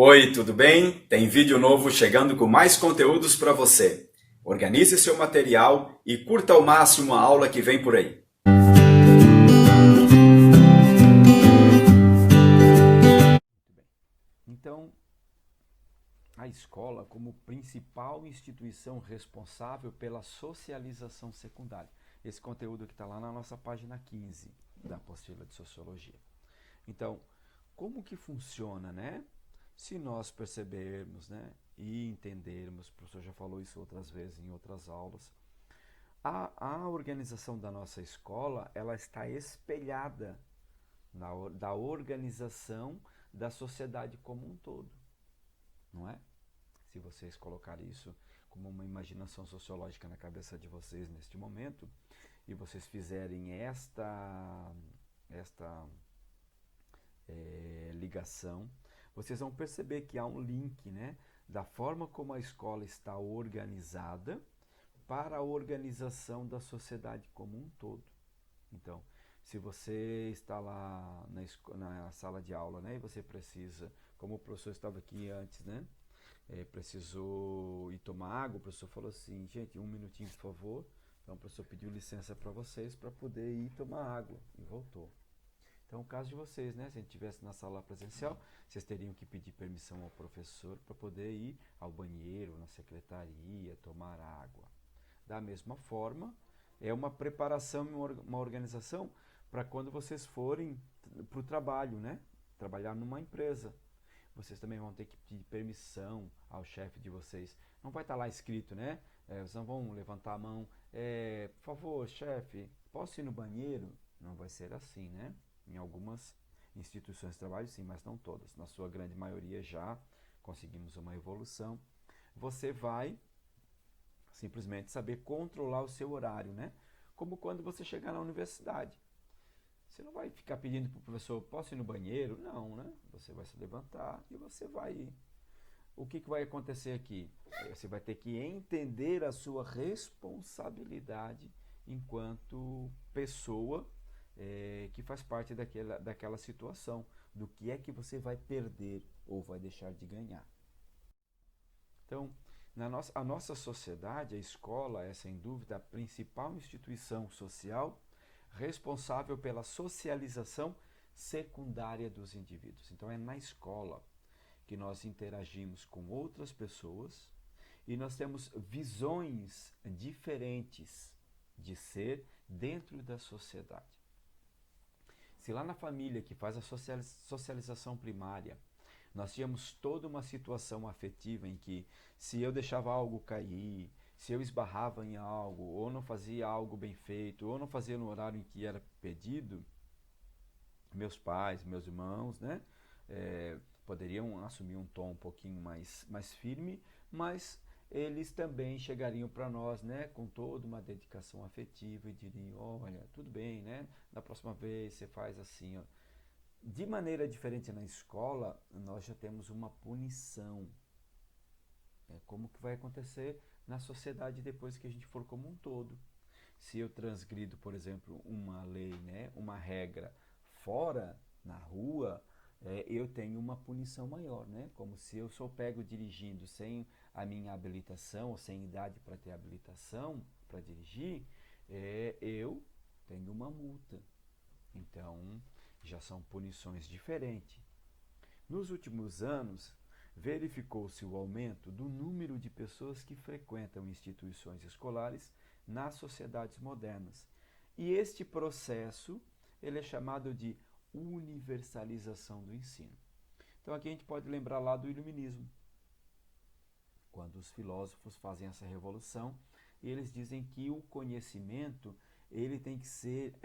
Oi, tudo bem? Tem vídeo novo chegando com mais conteúdos para você. Organize seu material e curta ao máximo a aula que vem por aí. Muito bem. Então, a escola como principal instituição responsável pela socialização secundária. Esse conteúdo que está lá na nossa página 15 da apostila de Sociologia. Então, como que funciona, né? Se nós percebermos, né, e entendermos, o professor já falou isso outras vezes em outras aulas, a organização da nossa escola, ela está espelhada da organização da sociedade como um todo, não é? Se vocês colocarem isso como uma imaginação sociológica na cabeça de vocês neste momento, e vocês fizerem esta ligação, vocês vão perceber que há um link, né, da forma como a escola está organizada para a organização da sociedade como um todo. Então, se você está lá na sala de aula, né, e você precisa, como o professor estava aqui antes, né, precisou ir tomar água, o professor falou assim, gente, um minutinho, por favor. Então, o professor pediu licença para vocês para poder ir tomar água e voltou. Então, o caso de vocês, né? Se a gente estivesse na sala presencial, vocês teriam que pedir permissão ao professor para poder ir ao banheiro, na secretaria, tomar água. Da mesma forma, é uma preparação, uma organização para quando vocês forem para o trabalho, né? Trabalhar numa empresa. Vocês também vão ter que pedir permissão ao chefe de vocês. Não vai estar lá escrito, né? Vocês não vão levantar a mão. Por favor, chefe, posso ir no banheiro? Não vai ser assim, né? Em algumas instituições de trabalho, sim, mas não todas. Na sua grande maioria já conseguimos uma evolução. Você vai simplesmente saber controlar o seu horário, né? Como quando você chegar na universidade. Você não vai ficar pedindo para o professor, posso ir no banheiro? Não, né? Você vai se levantar e você vai ir. O que vai acontecer aqui? Você vai ter que entender a sua responsabilidade enquanto pessoa que faz parte daquela situação. Do que é que você vai perder ou vai deixar de ganhar. Então, a nossa sociedade, a escola é sem dúvida a principal instituição social responsável pela socialização secundária dos indivíduos. Então, é na escola que nós interagimos com outras pessoas e nós temos visões diferentes de ser dentro da sociedade. Se lá na família que faz a socialização primária, nós tínhamos toda uma situação afetiva em que se eu deixava algo cair, se eu esbarrava em algo, ou não fazia algo bem feito, ou não fazia no horário em que era pedido, meus pais, meus irmãos, né, poderiam assumir um tom um pouquinho mais firme, mas eles também chegariam para nós, né, com toda uma dedicação afetiva e diriam, olha, tudo bem, né, da próxima vez você faz assim, ó. De maneira diferente na escola, nós já temos uma punição. Como que vai acontecer na sociedade depois que a gente for como um todo. Se eu transgrido, por exemplo, uma lei, né, uma regra fora, na rua, eu tenho uma punição maior, né? Como se eu sou pego dirigindo sem a minha habilitação, ou sem idade para ter habilitação para dirigir, eu tenho uma multa. Então, já são punições diferentes. Nos últimos anos, verificou-se o aumento do número de pessoas que frequentam instituições escolares nas sociedades modernas. E este processo ele é chamado de universalização do ensino. Então aqui a gente pode lembrar lá do iluminismo, quando os filósofos fazem essa revolução, e eles dizem que o conhecimento ele tem que ser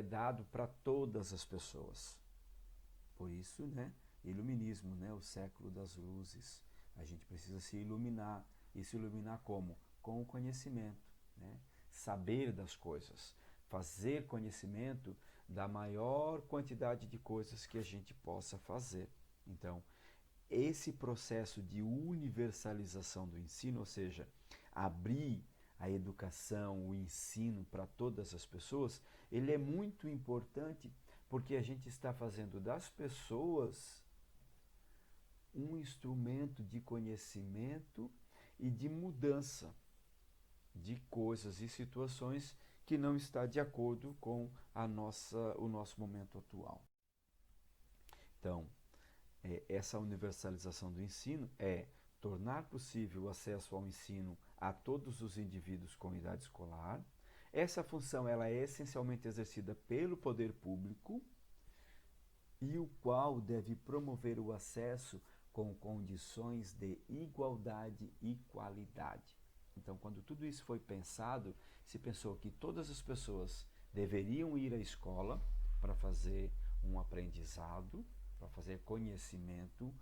dado para todas as pessoas. Por isso, né, iluminismo, né, o século das luzes. A gente precisa se iluminar. E se iluminar como? Com o conhecimento. Né? Saber das coisas. Fazer conhecimento da maior quantidade de coisas que a gente possa fazer. Então, esse processo de universalização do ensino, ou seja, abrir a educação, o ensino para todas as pessoas, ele é muito importante porque a gente está fazendo das pessoas um instrumento de conhecimento e de mudança de coisas e situações que não está de acordo com o nosso momento atual. Então, essa universalização do ensino é tornar possível o acesso ao ensino a todos os indivíduos com idade escolar. Essa função ela é essencialmente exercida pelo poder público e o qual deve promover o acesso com condições de igualdade e qualidade. Então, quando tudo isso foi pensado, se pensou que todas as pessoas deveriam ir à escola para fazer um aprendizado, para fazer conhecimento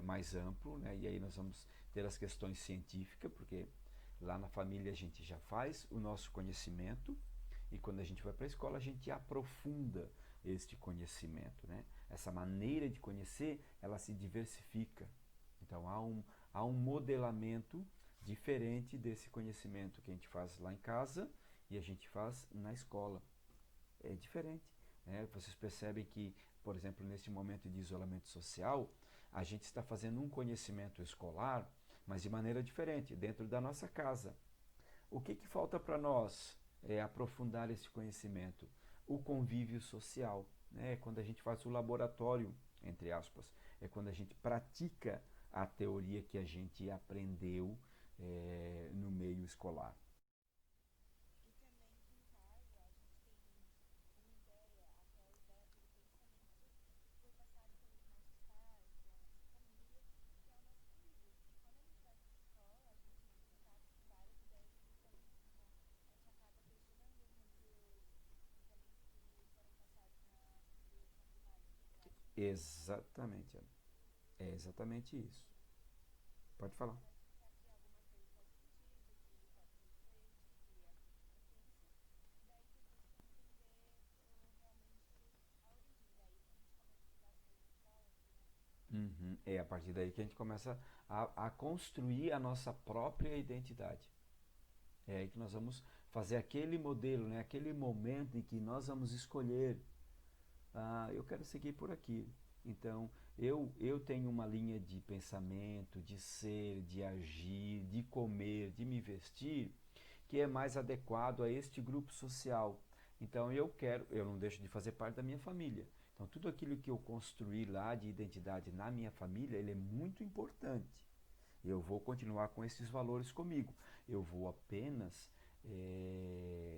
mais amplo, né? E aí nós vamos ter as questões científicas, porque lá na família a gente já faz o nosso conhecimento e quando a gente vai para a escola a gente aprofunda este conhecimento, né? Essa maneira de conhecer, ela se diversifica. Então há um modelamento diferente desse conhecimento que a gente faz lá em casa e a gente faz na escola. É diferente, né? Vocês percebem que, por exemplo, nesse momento de isolamento social, a gente está fazendo um conhecimento escolar, mas de maneira diferente, dentro da nossa casa. O que falta para nós aprofundar esse conhecimento? O convívio social, né? Quando a gente faz o laboratório, entre aspas, é quando a gente pratica a teoria que a gente aprendeu no meio escolar. Exatamente, é exatamente isso. Pode falar. Uhum. É a partir daí que a gente começa a construir a nossa própria identidade. É aí que nós vamos fazer aquele modelo, né? Aquele momento em que nós vamos escolher, eu quero seguir por aqui. Então, eu tenho uma linha de pensamento, de ser, de agir, de comer, de me vestir, que é mais adequado a este grupo social. Então, eu não deixo de fazer parte da minha família. Então, tudo aquilo que eu construí lá de identidade na minha família, ele é muito importante. Eu vou continuar com esses valores comigo. Eu vou apenas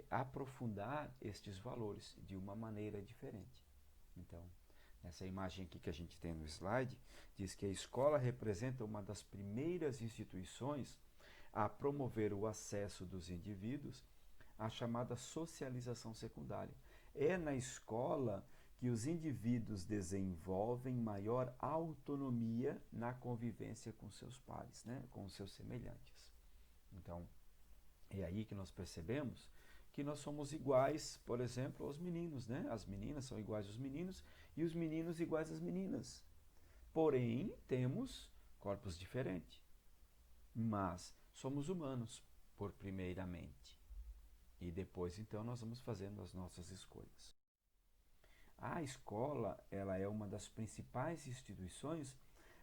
aprofundar estes valores de uma maneira diferente. Então, essa imagem aqui que a gente tem no slide diz que a escola representa uma das primeiras instituições a promover o acesso dos indivíduos à chamada socialização secundária. É na escola que os indivíduos desenvolvem maior autonomia na convivência com seus pares, né? Com os seus semelhantes. Então, é aí que nós percebemos que nós somos iguais, por exemplo, aos meninos, né? As meninas são iguais aos meninos e os meninos iguais às meninas. Porém, temos corpos diferentes, mas somos humanos, por primeiramente. E depois, então, nós vamos fazendo as nossas escolhas. A escola, ela é uma das principais instituições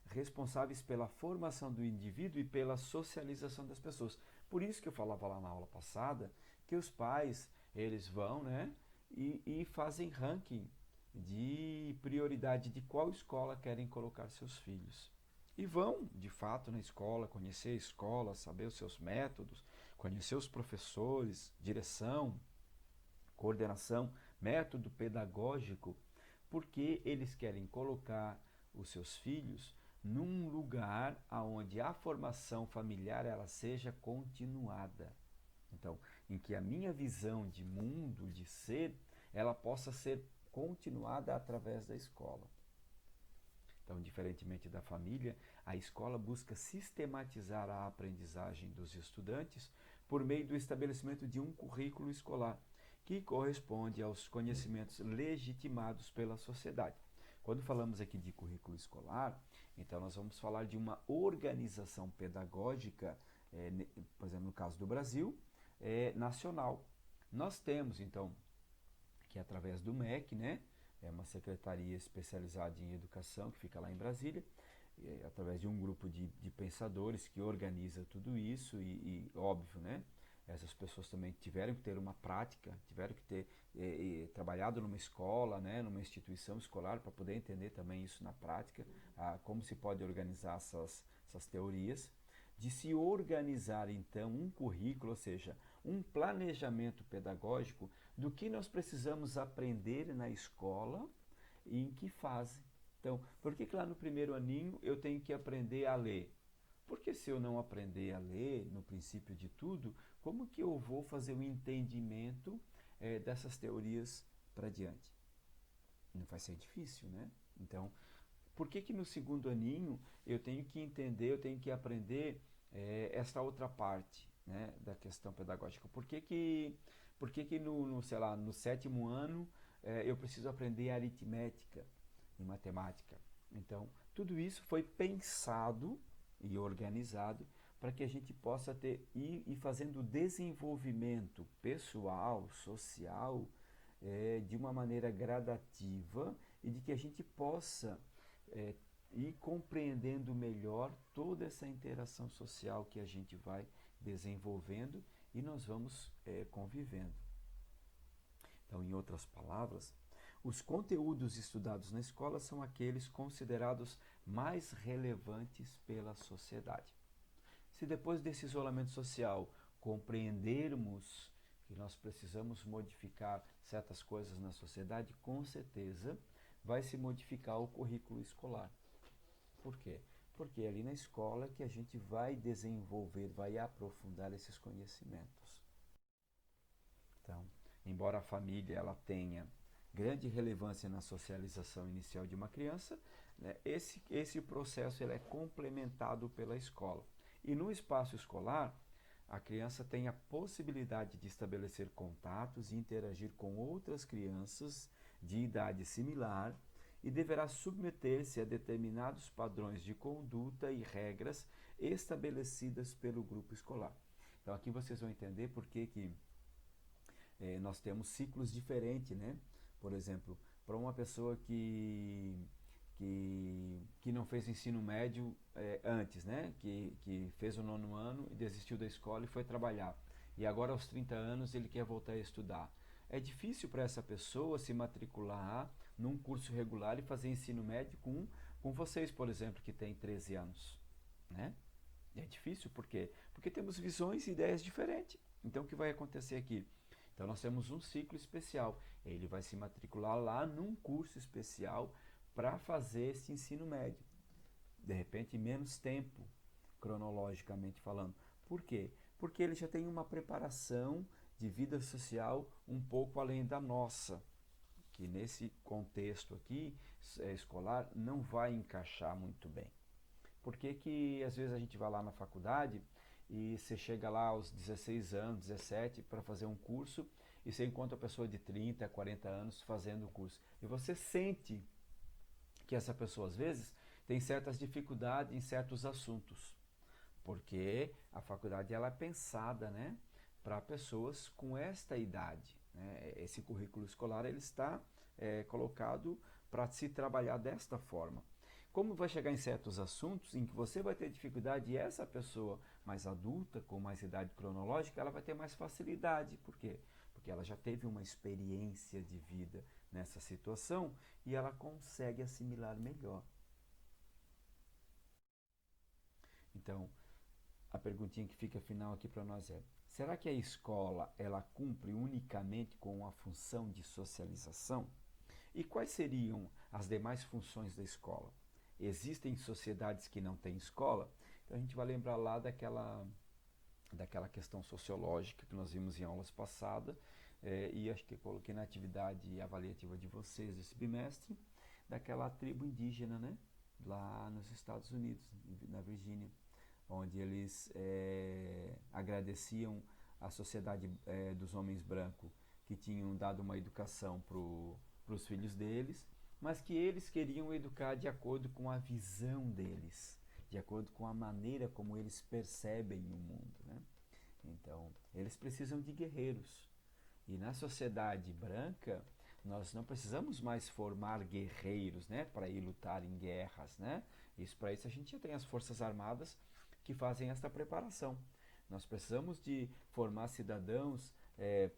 responsáveis pela formação do indivíduo e pela socialização das pessoas. Por isso que eu falava lá na aula passada que os pais, eles vão, né, e fazem ranking de prioridade de qual escola querem colocar seus filhos. E vão, de fato, na escola, conhecer a escola, saber os seus métodos, conhecer os professores, direção, coordenação, método pedagógico, porque eles querem colocar os seus filhos num lugar onde a formação familiar ela seja continuada. Então, em que a minha visão de mundo, de ser, ela possa ser continuada através da escola. Então, diferentemente da família, a escola busca sistematizar a aprendizagem dos estudantes por meio do estabelecimento de um currículo escolar, que corresponde aos conhecimentos legitimados pela sociedade. Quando falamos aqui de currículo escolar, então nós vamos falar de uma organização pedagógica, por exemplo, no caso do Brasil, nacional. Nós temos, então, que através do MEC, né, é uma secretaria especializada em educação que fica lá em Brasília, através de um grupo de pensadores que organiza tudo isso óbvio, né? Essas pessoas também tiveram que ter uma prática, tiveram que ter trabalhado numa escola, né, numa instituição escolar para poder entender também isso na prática, como se pode organizar essas teorias, de se organizar então um currículo, ou seja, um planejamento pedagógico do que nós precisamos aprender na escola e em que fase. Então, por que lá no primeiro aninho eu tenho que aprender a ler? Porque se eu não aprender a ler no princípio de tudo, como que eu vou fazer o entendimento dessas teorias para diante? Não vai ser difícil, né? Então, por que no segundo aninho eu tenho que entender, eu tenho que aprender esta outra parte, né, da questão pedagógica? Por que sei lá, no sétimo ano eu preciso aprender aritmética e matemática? Então, tudo isso foi pensado e organizado para que a gente possa ir fazendo desenvolvimento pessoal, social, de uma maneira gradativa e de que a gente possa ir compreendendo melhor toda essa interação social que a gente vai desenvolvendo e nós vamos convivendo. Então, em outras palavras, os conteúdos estudados na escola são aqueles considerados mais relevantes pela sociedade. Se depois desse isolamento social compreendermos que nós precisamos modificar certas coisas na sociedade, com certeza vai se modificar o currículo escolar. Por quê? Porque é ali na escola que a gente vai desenvolver, vai aprofundar esses conhecimentos. Então, embora a família ela tenha grande relevância na socialização inicial de uma criança, né, esse processo ele é complementado pela escola. E no espaço escolar, a criança tem a possibilidade de estabelecer contatos e interagir com outras crianças de idade similar e deverá submeter-se a determinados padrões de conduta e regras estabelecidas pelo grupo escolar. Então aqui vocês vão entender por que nós temos ciclos diferentes, né? Por exemplo, para uma pessoa que não fez ensino médio antes, né? Que fez o 9º ano e desistiu da escola e foi trabalhar. E agora aos 30 anos ele quer voltar a estudar. É difícil para essa pessoa se matricular num curso regular e fazer ensino médio com vocês, por exemplo, que tem 13 anos, né? É difícil, por quê? Porque temos visões e ideias diferentes. Então o que vai acontecer aqui? Então nós temos um ciclo especial. Ele vai se matricular lá num curso especial para fazer esse ensino médio. De repente, menos tempo, cronologicamente falando. Por quê? Porque ele já tem uma preparação de vida social um pouco além da nossa, que nesse contexto aqui escolar não vai encaixar muito bem. Por que às vezes a gente vai lá na faculdade e você chega lá aos 16 anos, 17 para fazer um curso e você encontra a pessoa de 30, 40 anos fazendo o curso. E você sente que essa pessoa às vezes tem certas dificuldades em certos assuntos, porque a faculdade ela é pensada, né, para pessoas com esta idade, né? Esse currículo escolar ele está colocado para se trabalhar desta forma. Como vai chegar em certos assuntos em que você vai ter dificuldade e essa pessoa mais adulta, com mais idade cronológica, ela vai ter mais facilidade. Por quê? Porque ela já teve uma experiência de vida nessa situação e ela consegue assimilar melhor. Então, a perguntinha que fica final aqui para nós é: será que a escola ela cumpre unicamente com a função de socialização? E quais seriam as demais funções da escola? Existem sociedades que não têm escola? Então a gente vai lembrar lá daquela questão sociológica que nós vimos em aulas passadas, e acho que eu coloquei na atividade avaliativa de vocês esse bimestre, daquela tribo indígena, né? Lá nos Estados Unidos, na Virgínia, onde eles agradeciam a sociedade dos homens brancos que tinham dado uma educação para os filhos deles, mas que eles queriam educar de acordo com a visão deles, de acordo com a maneira como eles percebem o mundo, né? Então, eles precisam de guerreiros. E na sociedade branca, nós não precisamos mais formar guerreiros, né, para ir lutar em guerras, né? Para isso a gente já tem as Forças Armadas que fazem esta preparação. Nós precisamos de formar cidadãos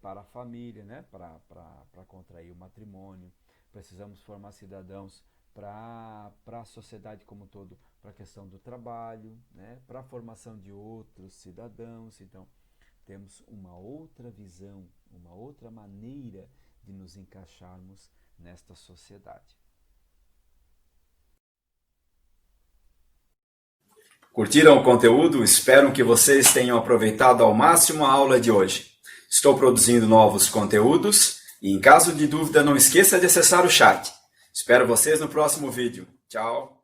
para a família, né? Para contrair o matrimônio. Precisamos formar cidadãos para a sociedade como um todo, para a questão do trabalho, né? Para a formação de outros cidadãos. Então, temos uma outra visão, uma outra maneira de nos encaixarmos nesta sociedade. Curtiram o conteúdo? Espero que vocês tenham aproveitado ao máximo a aula de hoje. Estou produzindo novos conteúdos e, em caso de dúvida, não esqueça de acessar o chat. Espero vocês no próximo vídeo. Tchau!